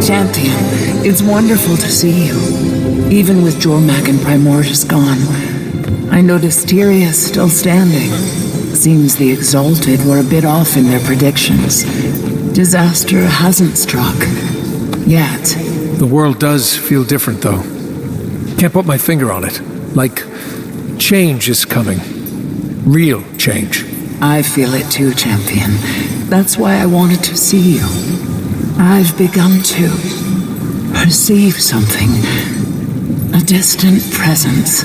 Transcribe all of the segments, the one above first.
Champion, it's wonderful to see you. Even with Jormak and Primordius gone, I noticed Tyrion's still standing. Seems the Exalted were a bit off in their predictions. Disaster hasn't struck. Yet. The world does feel different, though. Can't put my finger on it. Like, change is coming. Real change. I feel it too, Champion. That's why I wanted to see you. I've begun to perceive something. A distant presence.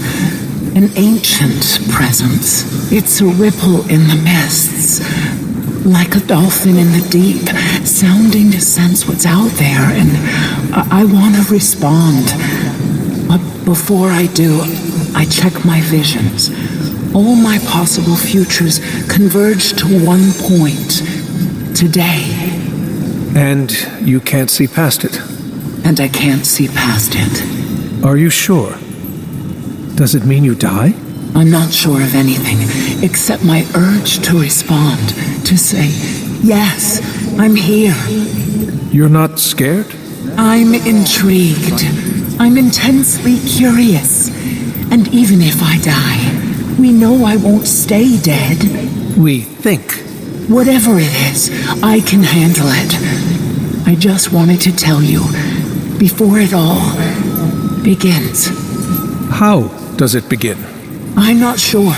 An ancient presence. It's a ripple in the mists. Like a dolphin in the deep, sounding to sense what's out there, and I want to respond. But before I do, I check my visions. All my possible futures converge to one point. Today. And you can't see past it? And I can't see past it. Are you sure? Does it mean you die? I'm not sure of anything, except my urge to respond. To say, yes, I'm here. You're not scared? I'm intrigued. I'm intensely curious. And even if I die, we know I won't stay dead. We think. Whatever it is, I can handle it. I just wanted to tell you, before it all begins. How does it begin? I'm not sure,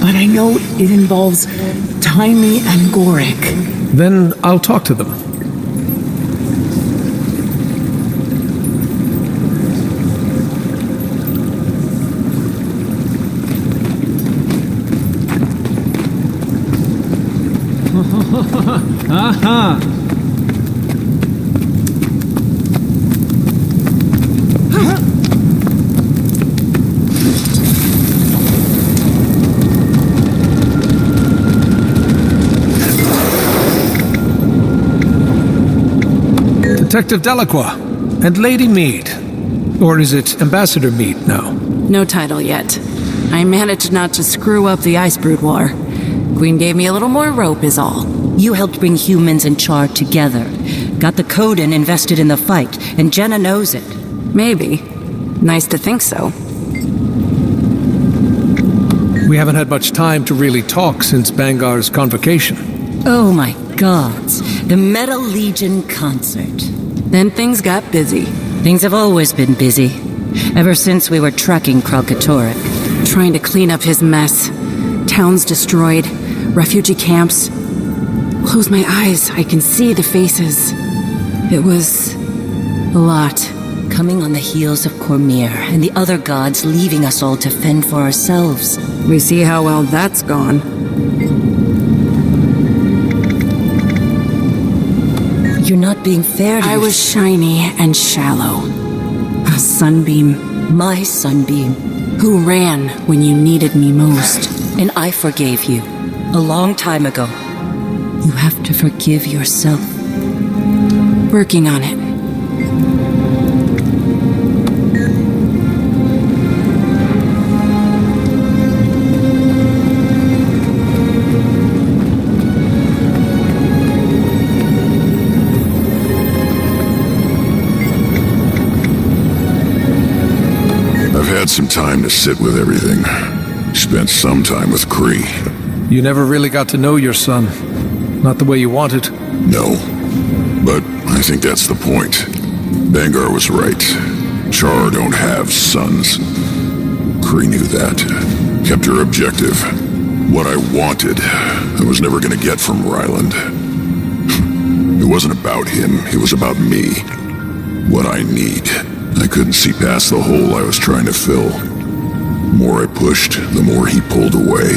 but I know it involves Taimi and Gorik. Then I'll talk to them. Aha! Detective Delacroix and Lady Mead. Or is it Ambassador Mead now? No title yet. I managed not to screw up the Ice Brood War. Queen gave me a little more rope is all. You helped bring humans and Char together. Got the Coden invested in the fight, and Jenna knows it. Maybe. Nice to think so. We haven't had much time to really talk since Bangar's convocation. Oh my gods. The Metal Legion concert. Then things got busy. Things have always been busy. Ever since we were tracking Kralkatorrik. Trying to clean up his mess. Towns destroyed. Refugee camps. Close my eyes, I can see the faces. It was a lot. Coming on the heels of Cormyr and the other gods leaving us all to fend for ourselves. We see how well that's gone. You're not being fair to I was shiny and shallow. A sunbeam. My sunbeam. Who ran when you needed me most. And I forgave you. A long time ago. You have to forgive yourself. Working on it. I've had some time to sit with everything. Spent some time with Kree. You never really got to know your son. Not the way you wanted. No. But I think that's the point. Bangar was right. Char don't have sons. Kree knew that. Kept her objective. What I wanted, I was never gonna get from Ryland. It wasn't about him, it was about me. What I need. I couldn't see past the hole I was trying to fill. The more I pushed, the more he pulled away.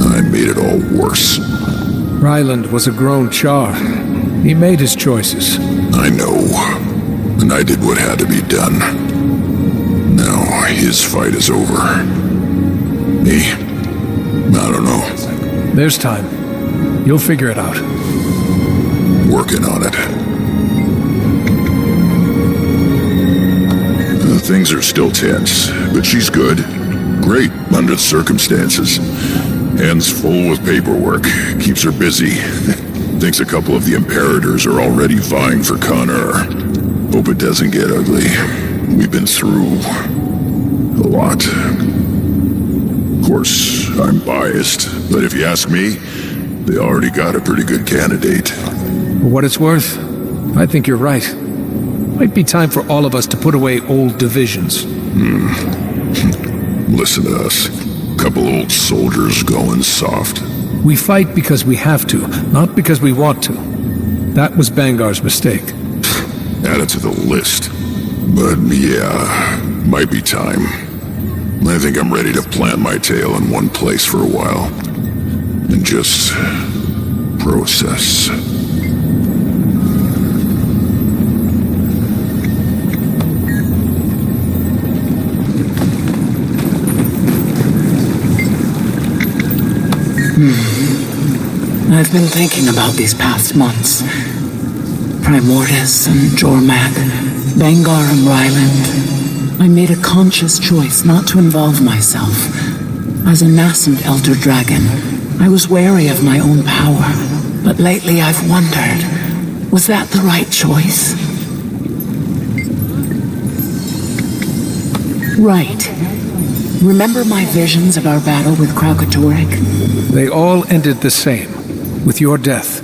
I made it all worse. Ryland was a grown Char. He made his choices. I know. And I did what had to be done. Now, his fight is over. Me? I don't know. There's time. You'll figure it out. Working on it. Things are still tense, but she's good. Great under the circumstances. Hands full with paperwork. Keeps her busy. Thinks a couple of the Imperators are already vying for Connor. Hope it doesn't get ugly. We've been through a lot. Of course, I'm biased, but if you ask me, they already got a pretty good candidate. For what it's worth, I think you're right. Might be time for all of us to put away old divisions. Listen to us. Couple old soldiers going soft. We fight because we have to, not because we want to. That was Bangar's mistake. Add it to the list. But yeah, might be time. I think I'm ready to plant my tail in one place for a while. And just process. I've been thinking about these past months. Primordus and Jormag, Bangar and Ryland. I made a conscious choice not to involve myself. As a nascent elder dragon, I was wary of my own power. But lately I've wondered, was that the right choice? Right. Remember my visions of our battle with Kralkatorrik? They all ended the same, with your death.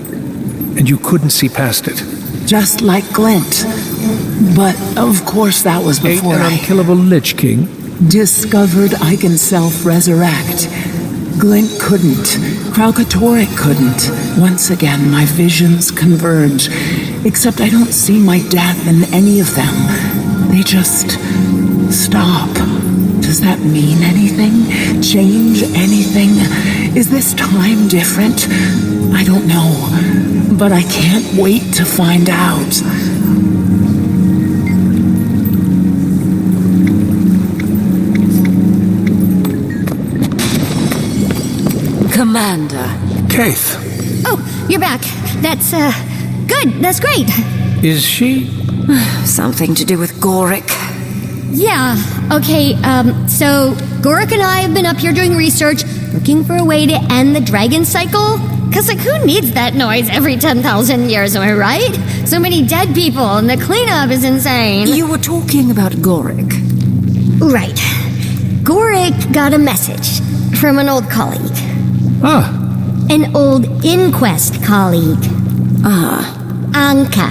And you couldn't see past it. Just like Glint. But of course that was before An I unkillable Lich King. discovered I can self-resurrect. Glint couldn't. Kralkatorrik couldn't. Once again, my visions converge. Except I don't see my death in any of them. They just stop. Does that mean anything? Change anything? Is this time different? I don't know. But I can't wait to find out. Commander. Keith, Oh, you're back. That's, good. That's great. is she? Something to do with Gorick. Yeah, okay, so Gorik and I have been up here doing research, looking for a way to end the dragon cycle. Cause, like, who needs that noise every 10,000 years, am I right? So many dead people, and the cleanup is insane. You were talking about Gorick. Right. Gorik got a message from an old colleague. Ah, An old Inquest colleague. Anka.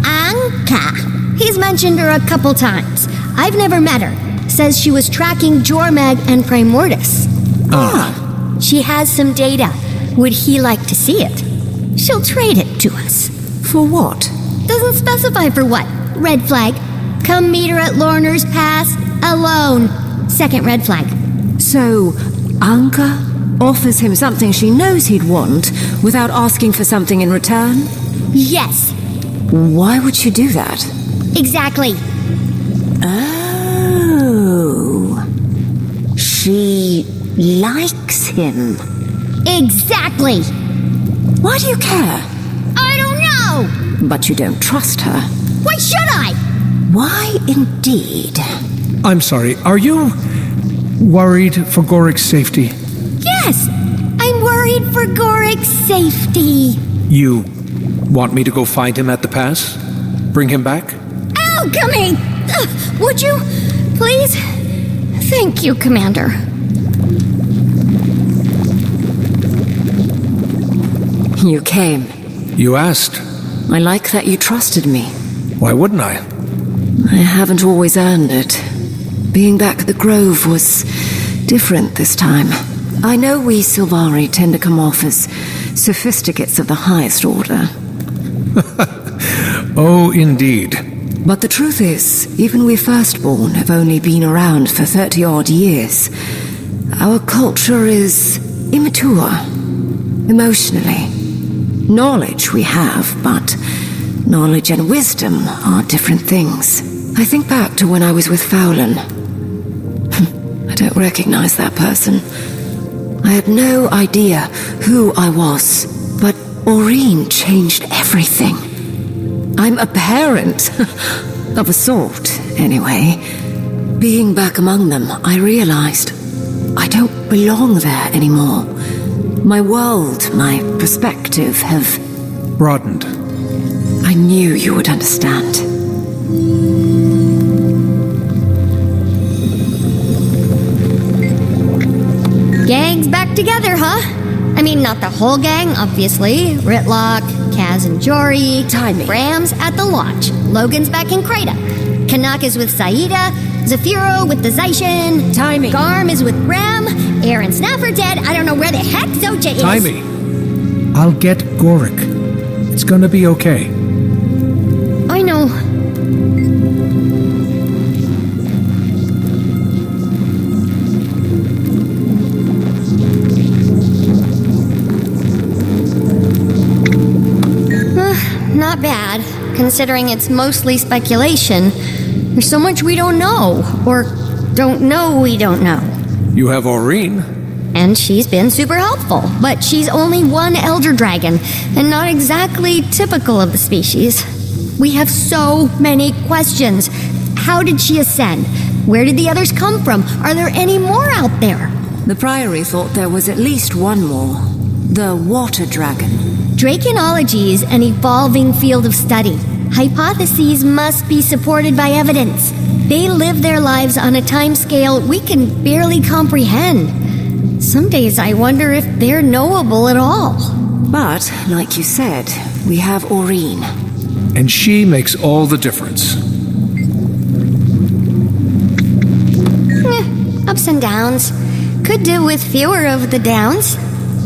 Anka. He's mentioned her a couple times. I've never met her. Says she was tracking Jormag and Primordus. She has some data. Would he like to see it? She'll trade it to us. For what? Doesn't specify for what. Red flag. Come meet her at Lorner's Pass alone. Second red flag. So, Anka offers him something she knows he'd want without asking for something in return? Yes, Why would she do that? exactly. Oh. She likes him. Exactly. Why do you care? I don't know. But you don't trust her. Why should I? Why indeed? I'm sorry, are you worried for Gorik's safety? Yes, I'm worried for Gorik's safety. You want me to go find him at the pass? Bring him back? Alchemy! Would you? Please? Thank you, Commander. You came. You asked. I like that you trusted me. Why wouldn't I? I haven't always earned it. Being back at the Grove was different this time. I know we Sylvari tend to come off as sophisticates of the highest order. Oh, indeed. But the truth is, even we Firstborn have only been around for 30-odd years. Our culture is immature, emotionally. Knowledge we have, but knowledge and wisdom are different things. I think back to when I was with Fowlan. I don't recognize that person. I had no idea who I was, but Aureen changed everything. I'm a parent, of a sort, anyway. Being back among them, I realized I don't belong there anymore. My world, my perspective have broadened. I knew you would understand. Gang's back together, huh? I mean, not the whole gang, obviously. Ritlock, Kaz and Jory. Timing. Bram's at the lodge. Logan's back in Krita. Kanak is with Saida. Zafiro with the Zaishin. Timing. Garm is with Bram. Aaron Snaffer dead. I don't know where the heck Zoja is. Timey, I'll get Gorik. It's gonna be okay. I know. Not bad, considering it's mostly speculation. There's so much we don't know, or don't know we don't know. You have Aurene. And she's been super helpful, but she's only one elder dragon, and not exactly typical of the species. We have so many questions. How did she ascend? Where did the others come from? Are there any more out there? The Priory thought there was at least one more. The Water Dragon. Draconology is an evolving field of study. Hypotheses must be supported by evidence. They live their lives on a timescale we can barely comprehend. Some days I wonder if they're knowable at all. But, like you said, we have Aurene. And she makes all the difference. Ups and downs. Could do with fewer of the downs.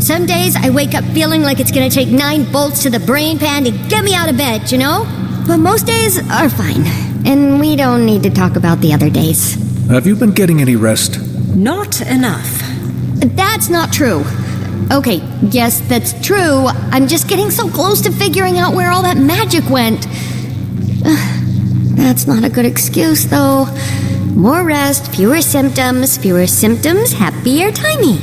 Some days I wake up feeling like it's gonna take 9 bolts to the brain pan to get me out of bed, you know? But most days are fine. And we don't need to talk about the other days. Have you been getting any rest? Not enough. That's not true. Okay, yes, that's true. I'm just getting so close to figuring out where all that magic went. That's not a good excuse, though. More rest, fewer symptoms, happier timey.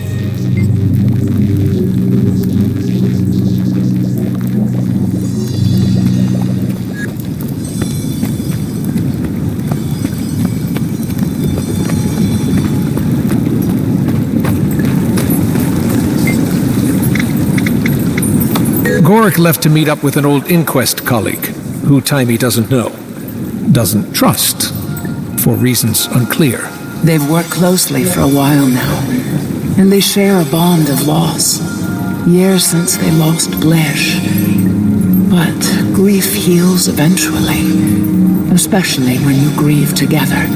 Gorik left to meet up with an old inquest colleague, who Timey doesn't know. Doesn't trust. For reasons unclear. They've worked closely for a while now, and they share a bond of loss. Years since they lost Blish. But grief heals eventually, especially when you grieve together.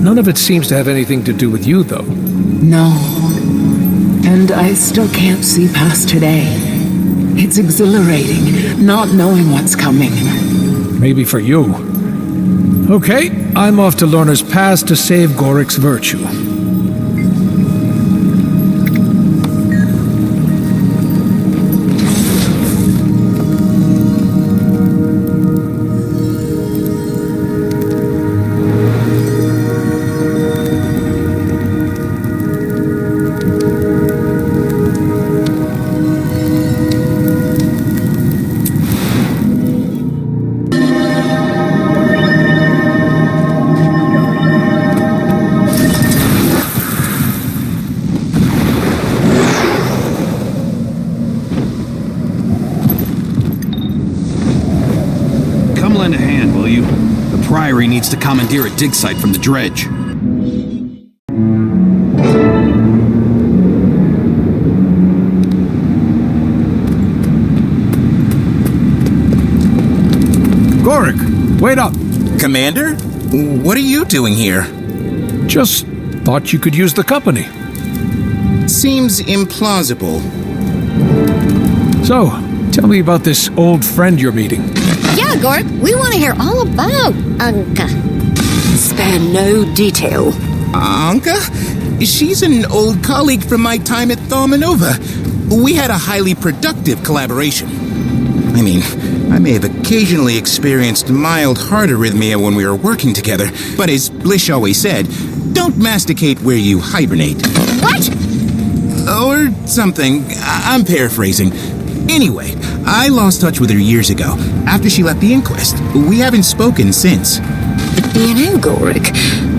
None of it seems to have anything to do with you, though. No. And I still can't see past today. It's exhilarating, not knowing what's coming. Maybe for you. Okay, I'm off to Lorna's Pass to save Gorik's virtue. Lend a hand, will you? The Priory needs to commandeer a dig site from the dredge. Gorik, wait up! Commander? What are you doing here? Just thought you could use the company. Seems implausible. So, tell me about this old friend you're meeting. Yeah, Gork, we want to hear all about Anka. Spare no detail. Anka? She's an old colleague from my time at Thaumanova. We had a highly productive collaboration. I mean, I may have occasionally experienced mild heart arrhythmia when we were working together, but as Blish always said, don't masticate where you hibernate. What? Or something. I'm paraphrasing. Anyway, I lost touch with her years ago, after she left the inquest. We haven't spoken since. You know, Gorik,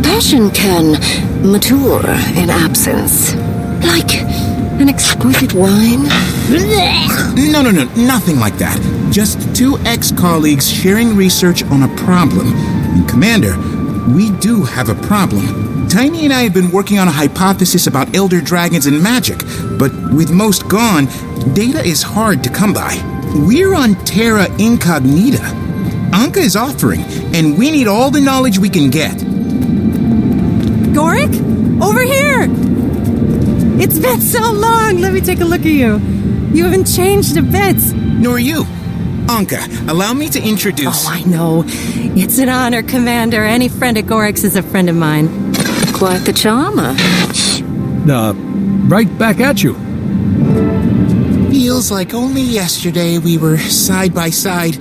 passion can mature in absence. Like An exquisite wine? No, nothing like that. Just two ex-colleagues sharing research on a problem. And Commander, we do have a problem. Tiny and I have been working on a hypothesis about elder dragons and magic, but with most gone, data is hard to come by. We're on Terra Incognita. Anka is offering, and we need all the knowledge we can get. Goric? Over here! It's been so long! Let me take a look at you. You haven't changed a bit. Nor you. Anka, allow me to introduce... Oh, I know. It's an honor, Commander. Any friend at Gorik's is a friend of mine. Quite the charmer. Right back at you. Feels like only yesterday we were side by side,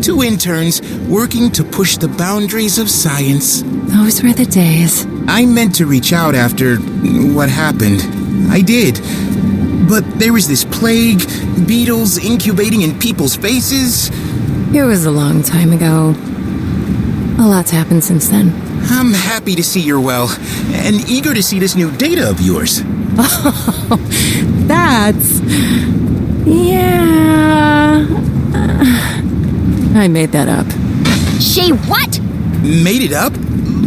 two interns working to push the boundaries of science. Those were the days. I meant to reach out after what happened. I did. But there was this plague, beetles incubating in people's faces. It was a long time ago. A lot's happened since then. I'm happy to see you're well, and eager to see this new data of yours. Oh, that's... Yeah... I made that up. She what? Made it up?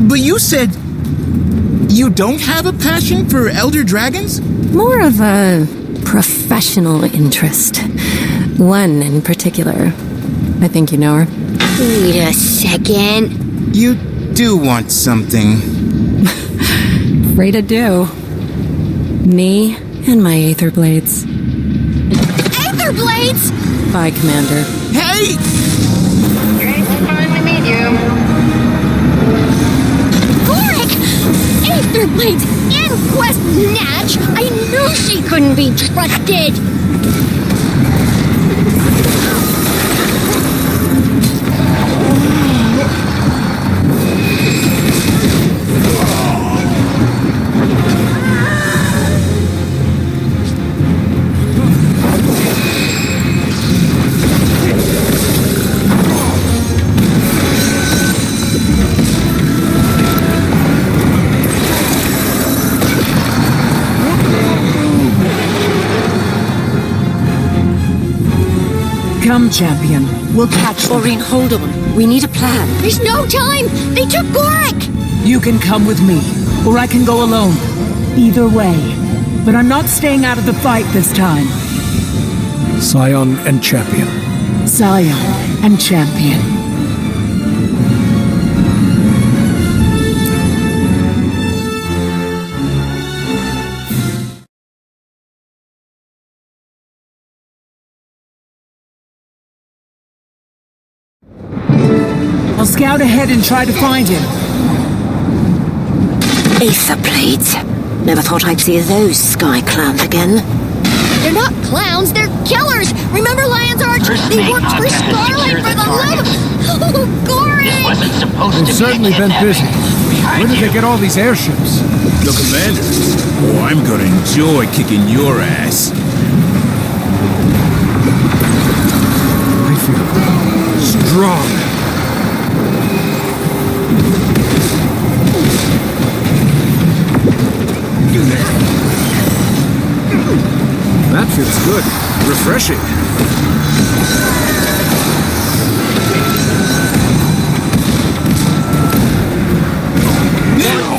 But you said... You don't have a passion for elder dragons? More of a professional interest. One in particular. I think you know her. Wait a second. You do want something. Afraid I do. Me and my Aether Blades. Aether Blades? Bye, Commander. Hey! Fine to meet you. Goric! Aether Blades! Inquest Natch! I knew she couldn't be trusted! Come, champion. We'll catch them. Maureen, hold on. We need a plan. There's no time! They took Goric! You can come with me, or I can go alone. Either way. But I'm not staying out of the fight this time. Scion and Champion. Scion and champion. I'll scout ahead and try to find him. Aether Blades. Never thought I'd see those sky clowns again. They're not clowns, they're killers! Remember Lion's Arch? They worked for Scarlet for the love of... Oh, Goric! Wasn't supposed They've to certainly been busy. Where did they get all these airships? The Commander? Oh, I'm gonna enjoy kicking your ass. I feel strong. That feels good. Refreshing.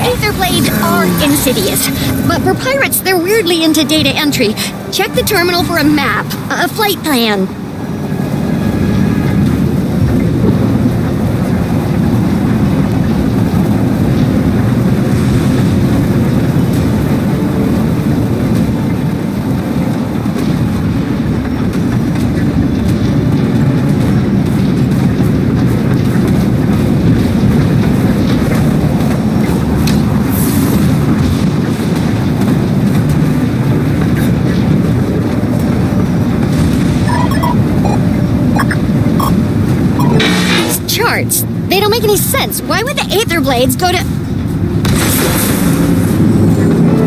Aether Blades are insidious, but for pirates, they're weirdly into data entry. Check the terminal for a map, a flight plan. They don't make any sense. Why would the Aether Blades go to...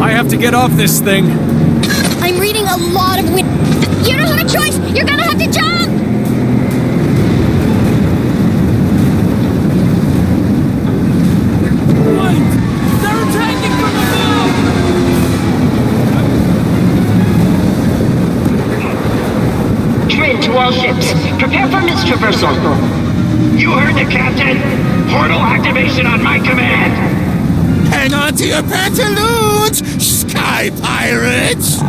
I have to get off this thing. I'm reading a lot of You don't have a choice! You're gonna have to jump! They're attacking from above! all ships. Prepare for mist traversal. You heard the captain. Portal activation on my command. Hang on to your pantaloons, sky pirates!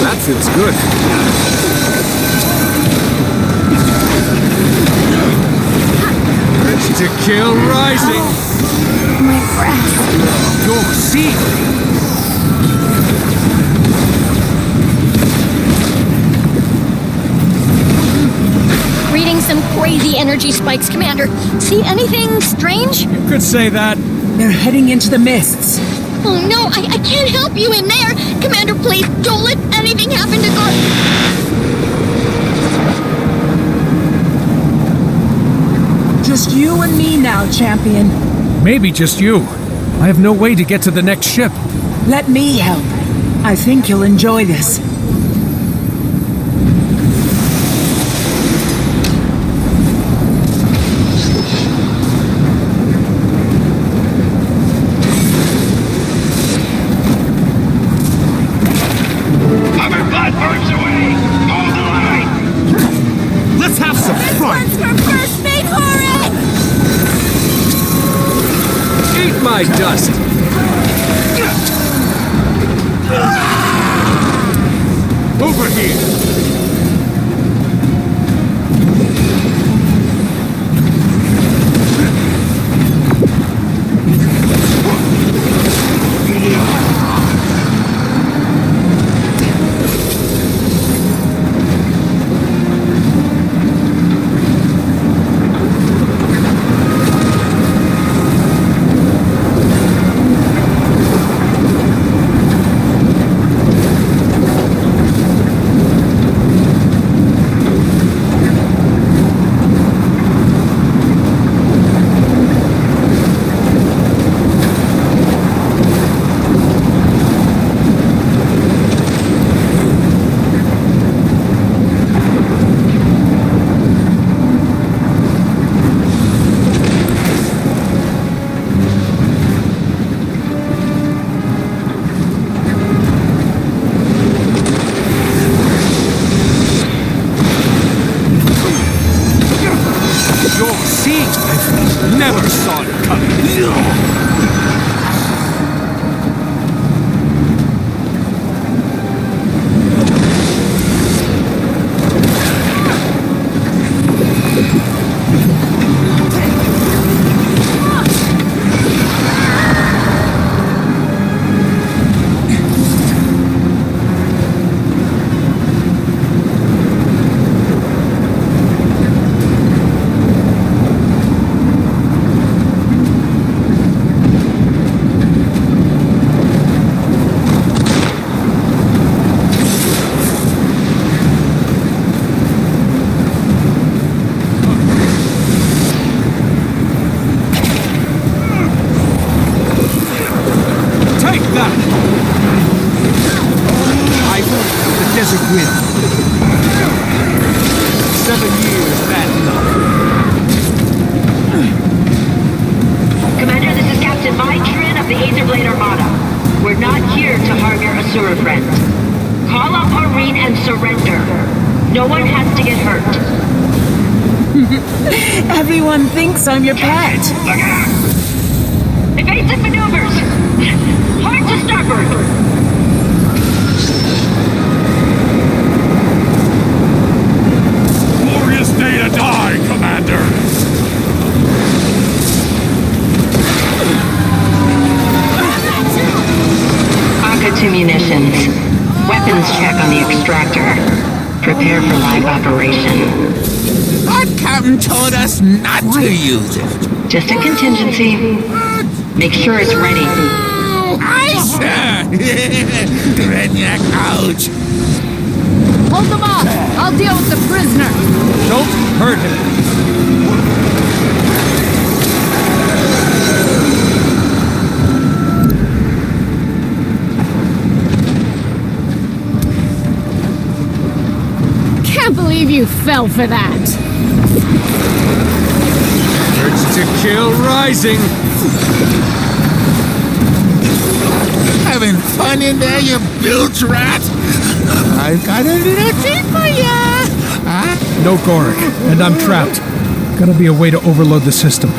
That feels good. Ready to kill rising. My breath. Go see. Reading some crazy energy spikes, Commander. See anything strange? You could say that. They're heading into the mists. Oh no, I can't help you in there! Commander, please, don't let anything happen to Just you and me now, champion. Maybe just you. I have no way to get to the next ship. Let me help. I think you'll enjoy this. Hover platforms away. Hold the line. Let's have some fun! for first mate horrid! Eat my dust. Over here! Never saw it coming. Desert wind. 7 years that long. Commander, this is Captain Vitrin of the Aetherblade Armada. We're not here to harm your Asura friend. Call up Marine and surrender. No one has to get hurt. Everyone thinks I'm your pet. Look out! Evasive maneuvers! Hard to starboard! Glorious day to die, Commander! Aka 2 munitions. Weapons check on the extractor. Prepare for live operation. Our captain told us not to use it. Just a contingency. Make sure it's ready. Aye, sir! Redneck out! Hold them off! I'll deal with the prisoner! Don't hurt him. you fell for that. Urge to kill rising. Having fun in there, you bilge rat? I've got a little treat for ya! Huh? No Gorik, and I'm trapped. Gotta be a way to overload the system.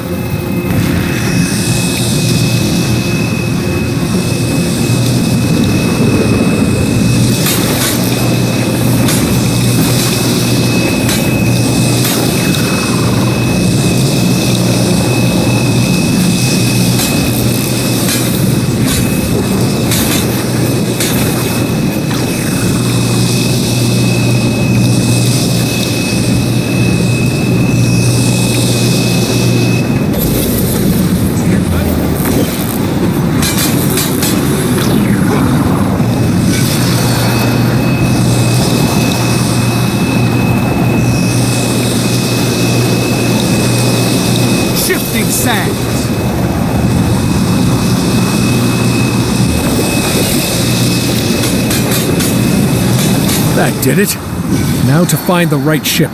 That did it. Now to find the right ship.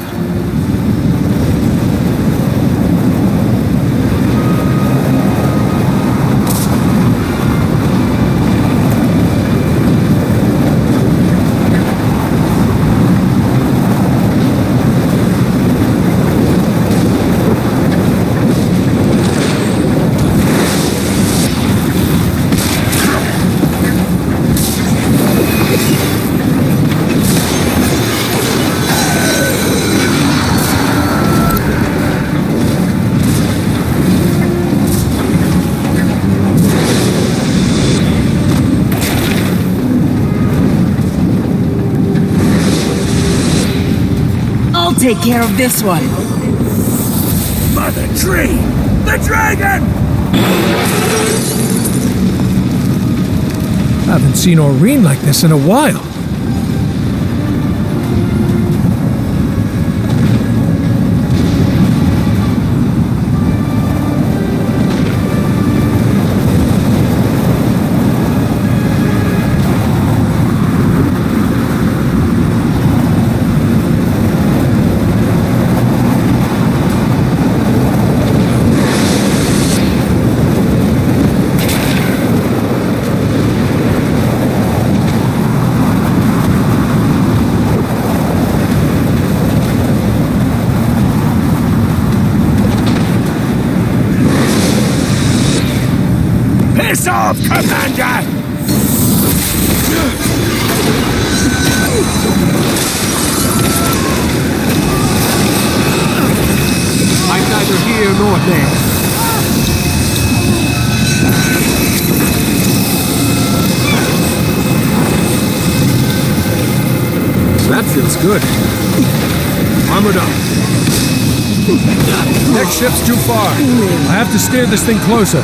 I'll take care of this one. Mother Tree! The dragon! Haven't seen Aurene like this in a while. Piss off, Commander! I'm neither here nor there. That feels good. Armored up. Next ship's too far. I have to steer this thing closer.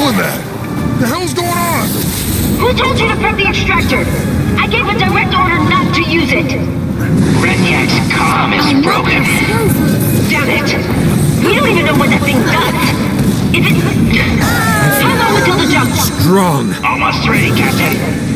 The hell's going on? Who told you to prep the extractor? I gave a direct order not to use it. Renyak's comm is broken. Damn it! We don't even know what that thing does. Is it... How long until the jump? Strong. Almost ready, Captain.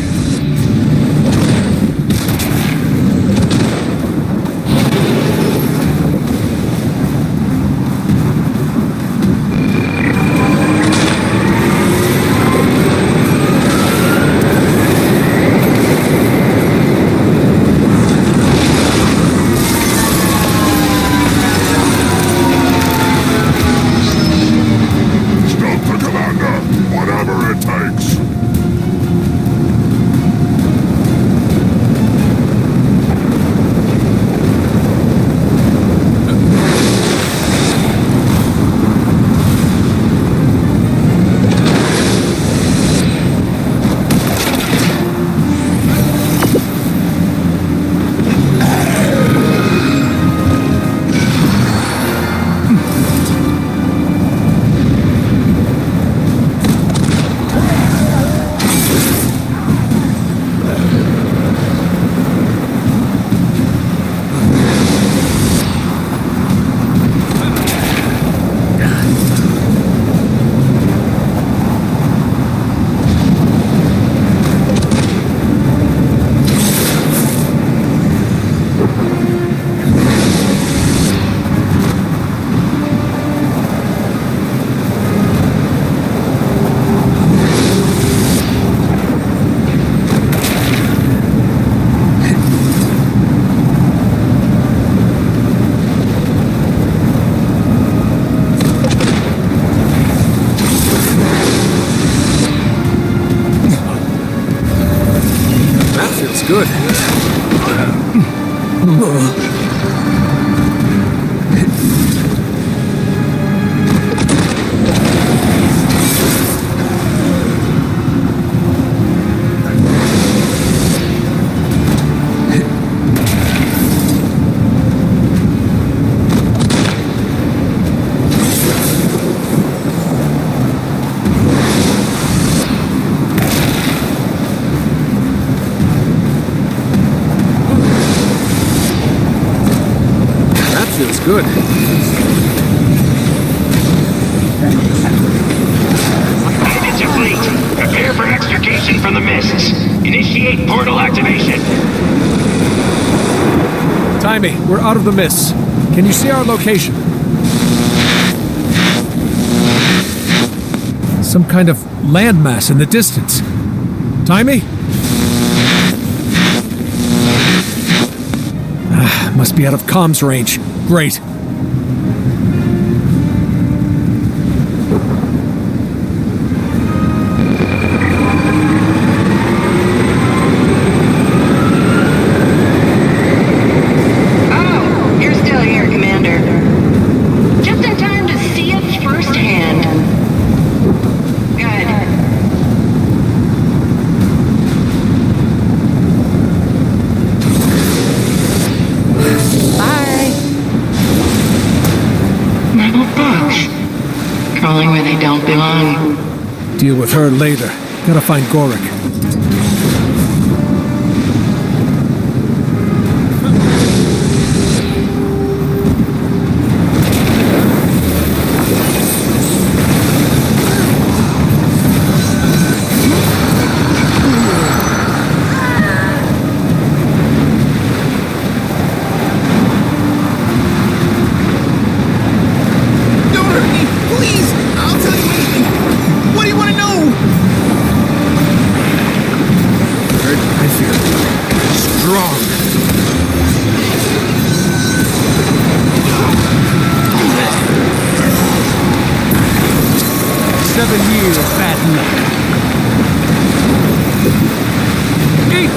feels good. Feels good. It's your fleet. Prepare for extrication from the mists. Initiate portal activation. Timmy, we're out of the mists. Can you see our location? Some kind of landmass in the distance. Timmy? Must be out of comms range. Great. Oh, you're still here, Commander. Just in time to see it firsthand. Good. Crawling where they don't belong. Deal with her later. Gotta find Gorik.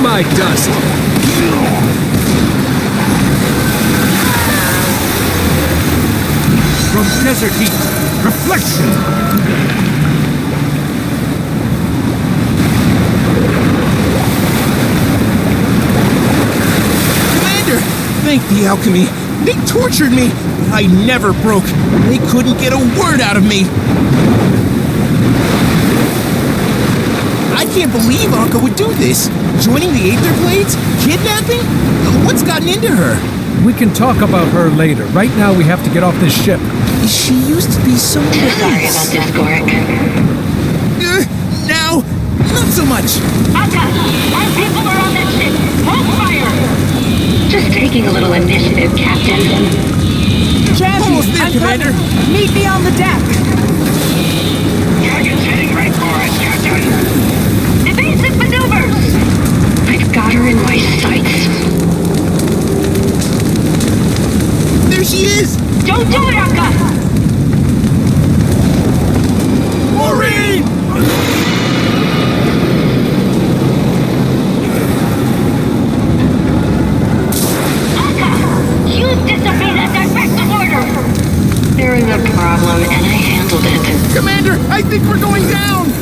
My dust! From desert heat, reflection! Commander! Thank the alchemy. They tortured me. I never broke. They couldn't get a word out of me. I can't believe Anka would do this. Joining the Aether Blades? Kidnapping? What's gotten into her? We can talk about her later. Right now we have to get off this ship. She used to be so nice. Sorry about this, Gorik. Now, not so much. Anka, our people are on that ship. Hold fire! Just taking a little initiative, Captain. Almost there, Commander. Meet me on the deck. Dragon's heading right for us, Captain. Evasive maneuvers! I've got her in my sights. There she is! Don't do it, Anka! Maureen! Anka! You disobeyed a direct order! There was a problem, and I handled it. Commander, I think we're going down!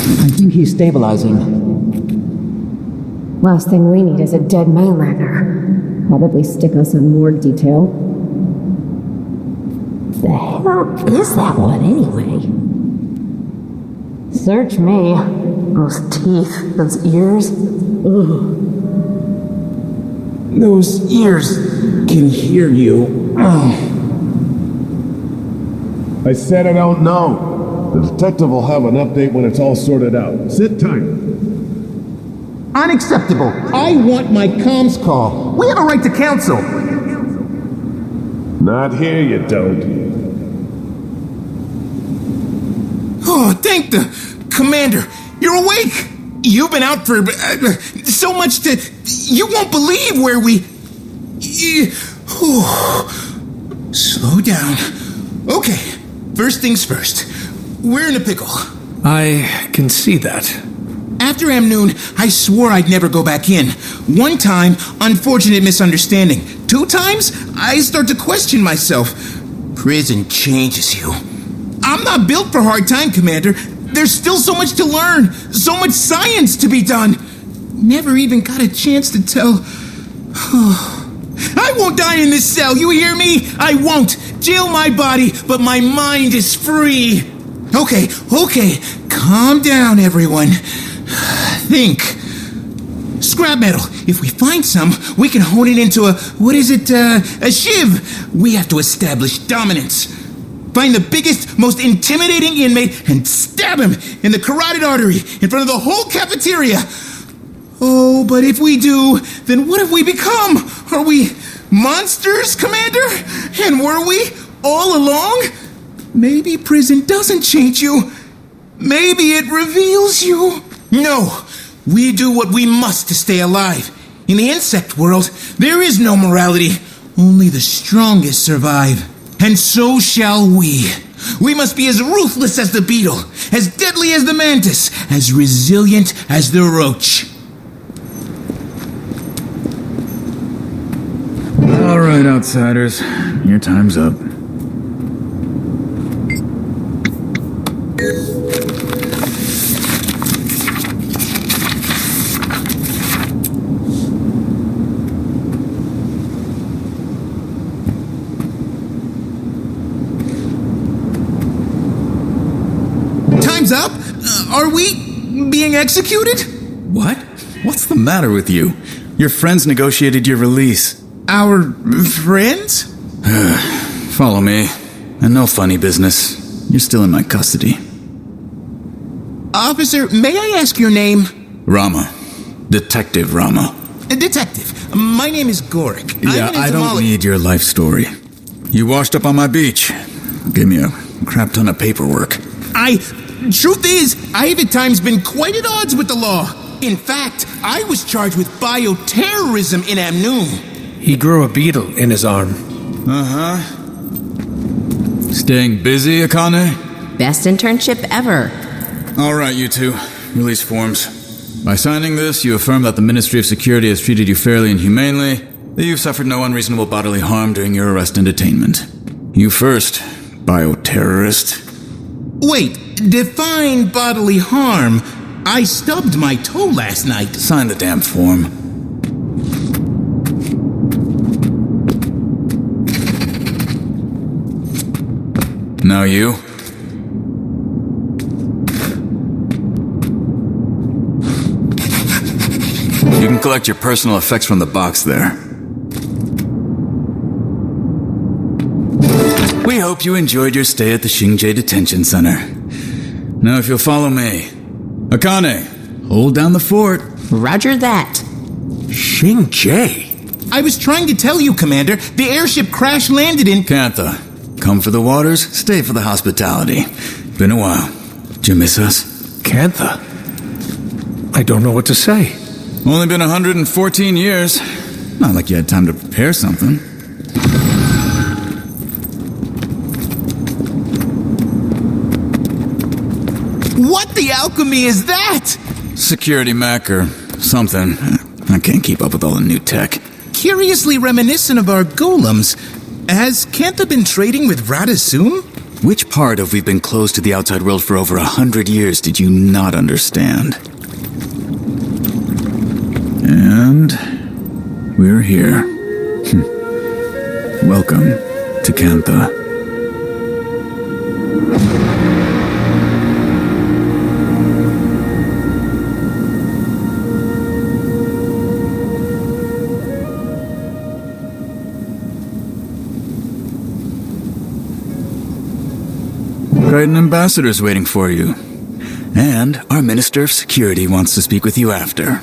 I think he's stabilizing. Last thing we need is a dead mainlander. Probably stick us on morgue detail. The hell is that one anyway? Search me. Those teeth, those ears. Ugh. Those ears can hear you. I said I don't know. The detective will have an update when it's all sorted out. Sit tight. Unacceptable. I want my comms call. We have a right to counsel. Not here, you don't. Oh, thank the Commander. You're awake. You've been out for so much to... You won't believe where we... Slow down. Okay, first things first. We're in a pickle. I can see that. After Amnoon, I swore I'd never go back in. One time, unfortunate misunderstanding. 2 times, I start to question myself. Prison changes you. I'm not built for hard time, Commander. There's still so much to learn, so much science to be done. Never even got a chance to tell... I won't die in this cell, you hear me? I won't. Jail my body, but my mind is free. Okay, calm down, everyone. Think. Scrap metal. If we find some, we can hone it into a shiv. We have to establish dominance. Find the biggest, most intimidating inmate and stab him in the carotid artery in front of the whole cafeteria. Oh, but if we do, then what have we become? Are we monsters, Commander? And were we all along? Maybe prison doesn't change you. Maybe it reveals you. No, we do what we must to stay alive. In the insect world, there is no morality. Only the strongest survive. And so shall we. We must be as ruthless as the beetle, as deadly as the mantis, as resilient as the roach. All right, outsiders. Your time's up. Time's up? Are we being executed? What? What's the matter with you? Your friends negotiated your release. Our friends? Follow me. And no funny business. You're still in my custody. Officer, may I ask your name? Rama. Detective Rama. Detective, my name is Gorik. Yeah, I don't need your life story. You washed up on my beach. Gave me a crap ton of paperwork. Truth is, I have at times been quite at odds with the law. In fact, I was charged with bioterrorism in Amnoon. He grew a beetle in his arm. Uh-huh. Staying busy, Akane? Best internship ever. All right, you two. Release forms. By signing this, you affirm that the Ministry of Security has treated you fairly and humanely, that you've suffered no unreasonable bodily harm during your arrest and detainment. You first, bioterrorist. Wait, define bodily harm. I stubbed my toe last night. Sign the damn form. Now you. You can collect your personal effects from the box there. We hope you enjoyed your stay at the Xingjie Detention Center. Now if you'll follow me. Akane, hold down the fort. Roger that. Xingjie? I was trying to tell you, Commander. The airship crash-landed in... Kantha, come for the waters, stay for the hospitality. Been a while. Did you miss us? Kantha? I don't know what to say. Only been 114 years. Not like you had time to prepare something. What the alchemy is that? Security mech or something. I can't keep up with all the new tech. Curiously reminiscent of our golems. Has Kantha been trading with Radasum? Which part of we've been closed to the outside world for over 100 years did you not understand? And we're here. Welcome to Kantha. An ambassador's waiting for you. And our Minister of Security wants to speak with you after.